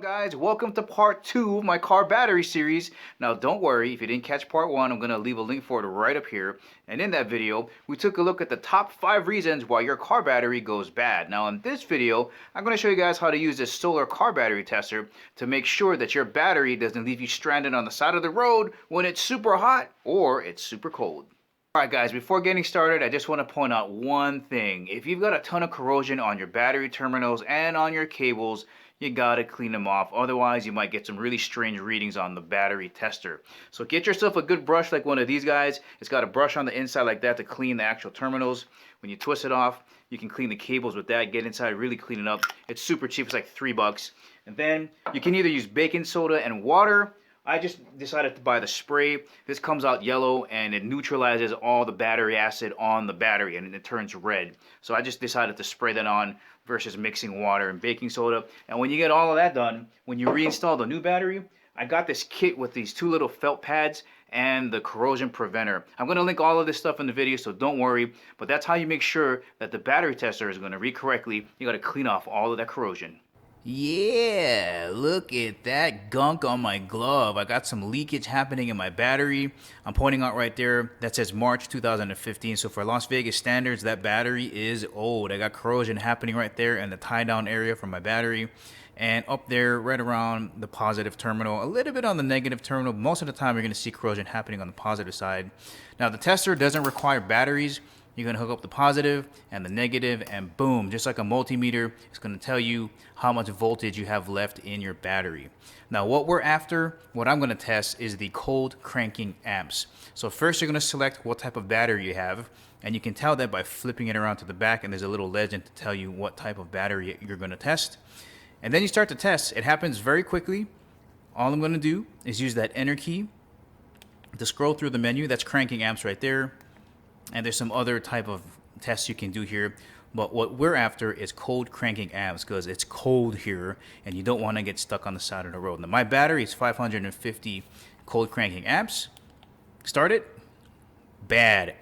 Guys, welcome to part 2 of my car battery series. Now don't worry, if you didn't catch part 1, I'm going to leave a link for it right up here. And in that video, we took a look at the top 5 reasons why your car battery goes bad. Now in this video, I'm going to show you guys how to use this solar car battery tester to make sure that your battery doesn't leave you stranded on the side of the road when it's super hot or it's super cold. Alright guys, before getting started, I just want to point out one thing. If you've got a ton of corrosion on your battery terminals and on your cables, you gotta clean them off. Otherwise, you might get some really strange readings on the battery tester. So get yourself a good brush like one of these guys. It's got a brush on the inside like that to clean the actual terminals. When you twist it off, you can clean the cables with that. Get inside, really clean it up. It's super cheap. It's like $3. And then you can either use baking soda and water. I just decided to buy the spray. This comes out yellow and it neutralizes all the battery acid on the battery and it turns red. So I just decided to spray that on versus mixing water and baking soda. And when you get all of that done, when you reinstall the new battery, I got this kit with these 2 little felt pads and the corrosion preventer. I'm going to link all of this stuff in the video, so don't worry. But that's how you make sure that the battery tester is going to read correctly. You got to clean off all of that corrosion. Yeah, look at that gunk on my glove. I got some leakage happening in my battery. I'm pointing out right there that says March 2015. So for Las Vegas standards, that battery is old. I got corrosion happening right there in the tie down area for my battery. And up there, right around the positive terminal, a little bit on the negative terminal. Most of the time, you're going to see corrosion happening on the positive side. Now, the tester doesn't require batteries. You're going to hook up the positive and the negative, and boom, just like a multimeter, it's going to tell you how much voltage you have left in your battery. Now what I'm going to test is the cold cranking amps. So first you're going to select what type of battery you have, and you can tell that by flipping it around to the back, and there's a little legend to tell you what type of battery you're going to test. And then you start to test. It happens very quickly. All I'm going to do is use that enter key to scroll through the menu. That's cranking amps right there. And there's some other type of tests you can do here. But what we're after is cold cranking amps because it's cold here and you don't want to get stuck on the side of the road. Now my battery is 550 cold cranking amps. Start it. Bad.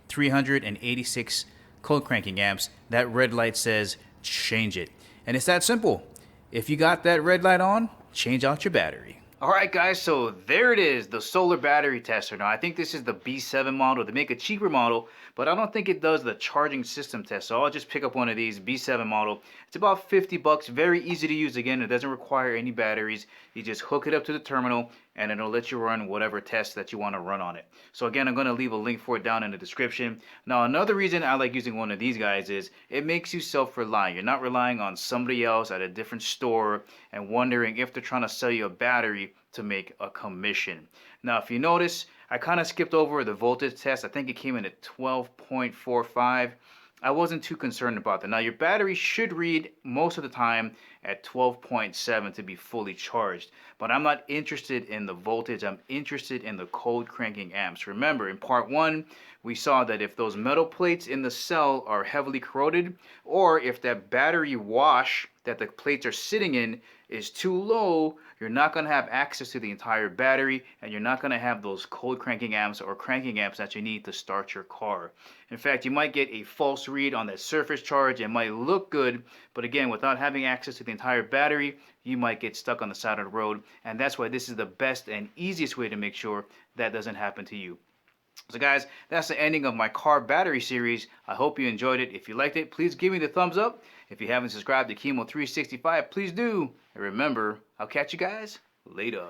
386 cold cranking amps. That red light says change it. And it's that simple. If you got that red light on, change out your battery. Alright guys, so there it is, the solar battery tester. Now I think this is the B7 model. They make a cheaper model, but I don't think it does the charging system test. So I'll just pick up one of these, B7 model. It's about $50, very easy to use. Again, it doesn't require any batteries. You just hook it up to the terminal and it'll let you run whatever test that you want to run on it. So again, I'm going to leave a link for it down in the description. Now another reason I like using one of these guys is it makes you self-reliant. You're not relying on somebody else at a different store and wondering if they're trying to sell you a battery to make a commission. Now if you notice, I kind of skipped over the voltage test. I think it came in at 12.45. I wasn't too concerned about that. Now your battery should read most of the time at 12.7 to be fully charged, but I'm not interested in the voltage. I'm interested in the cold cranking amps. Remember, in part 1 we saw that if those metal plates in the cell are heavily corroded, or if that battery wash that the plates are sitting in is too low, you're not going to have access to the entire battery, and you're not going to have those cold cranking amps or cranking amps that you need to start your car. In fact, you might get a false read on that surface charge. It might look good, but again, without having access to the entire battery, you might get stuck on the side of the road, and that's why this is the best and easiest way to make sure that doesn't happen to you. So guys, that's the ending of my car battery series. I hope you enjoyed it. If you liked it, please give me the thumbs up. If you haven't subscribed to Chemo365, please do. And remember, I'll catch you guys later.